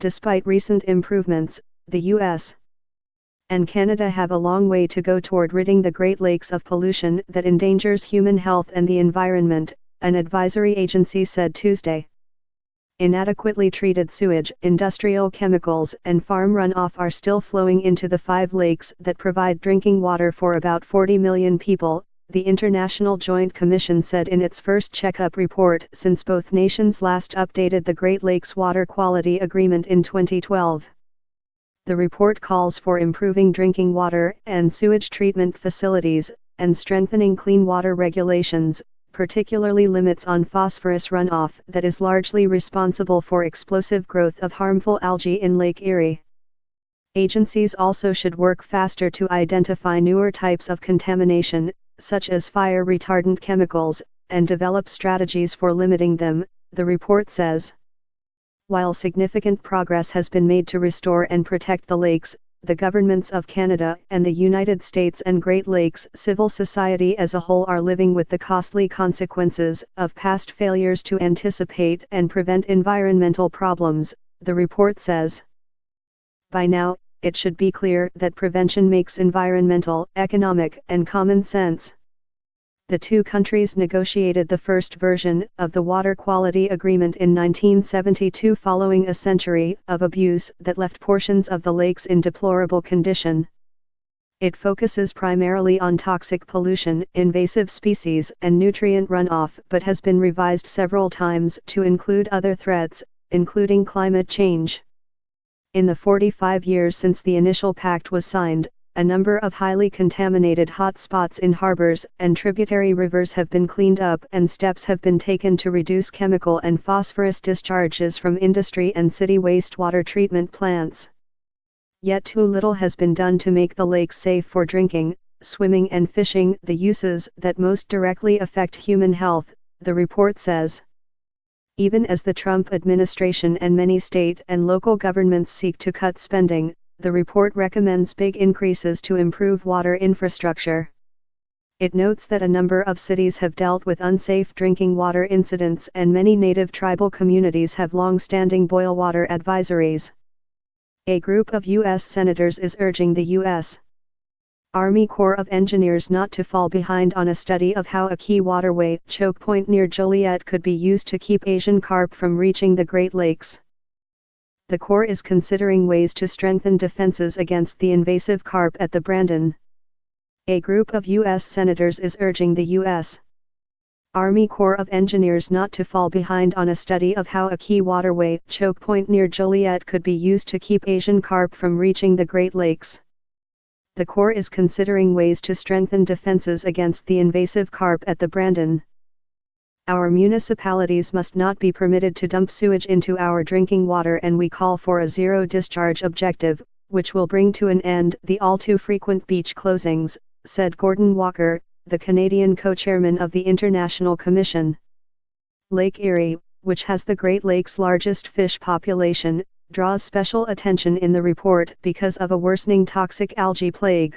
Despite recent improvements, the U.S. and Canada have a long way to go toward ridding the Great Lakes of pollution that endangers human health and the environment, an advisory agency said Tuesday. Inadequately treated sewage, industrial chemicals, and farm runoff are still flowing into the 5 lakes that provide drinking water for about 40 million people, the International Joint Commission said in its first checkup report since both nations last updated the Great Lakes Water Quality Agreement in 2012. The report calls for improving drinking water and sewage treatment facilities, and strengthening clean water regulations, particularly limits on phosphorus runoff that is largely responsible for explosive growth of harmful algae in Lake Erie. Agencies also should work faster to identify newer types of contamination, such as fire retardant chemicals, and develop strategies for limiting them, the report says. While significant progress has been made to restore and protect the lakes, the governments of Canada and the United States and Great Lakes civil society as a whole are living with the costly consequences of past failures to anticipate and prevent environmental problems, the report says. By now, it should be clear that prevention makes environmental, economic, and common sense. The two countries negotiated the first version of the Water Quality Agreement in 1972 following a century of abuse that left portions of the lakes in deplorable condition. It focuses primarily on toxic pollution, invasive species, and nutrient runoff, but has been revised several times to include other threats, including climate change. In the 45 years since the initial pact was signed, a number of highly contaminated hot spots in harbors and tributary rivers have been cleaned up and steps have been taken to reduce chemical and phosphorus discharges from industry and city wastewater treatment plants. Yet too little has been done to make the lakes safe for drinking, swimming and fishing, the uses that most directly affect human health, the report says. Even as the Trump administration and many state and local governments seek to cut spending, the report recommends big increases to improve water infrastructure. It notes that a number of cities have dealt with unsafe drinking water incidents and many native tribal communities have long-standing boil water advisories. A group of U.S. senators is urging the U.S. Army Corps of Engineers not to fall behind on a study of how a key waterway, choke point near Joliet, could be used to keep Asian carp from reaching the Great Lakes. The Corps is considering ways to strengthen defenses against the invasive carp at the Brandon. A group of U.S. senators is urging the U.S. Army Corps of Engineers not to fall behind on a study of how a key waterway, choke point near Joliet, could be used to keep Asian carp from reaching the Great Lakes. The Corps is considering ways to strengthen defenses against the invasive carp at the Brandon. Our municipalities must not be permitted to dump sewage into our drinking water, and we call for a zero discharge objective, which will bring to an end the all too frequent beach closings, said Gordon Walker, the Canadian co-chairman of the International Commission. Lake Erie, which has the Great Lakes' largest fish population, draws special attention in the report because of a worsening toxic algae plague.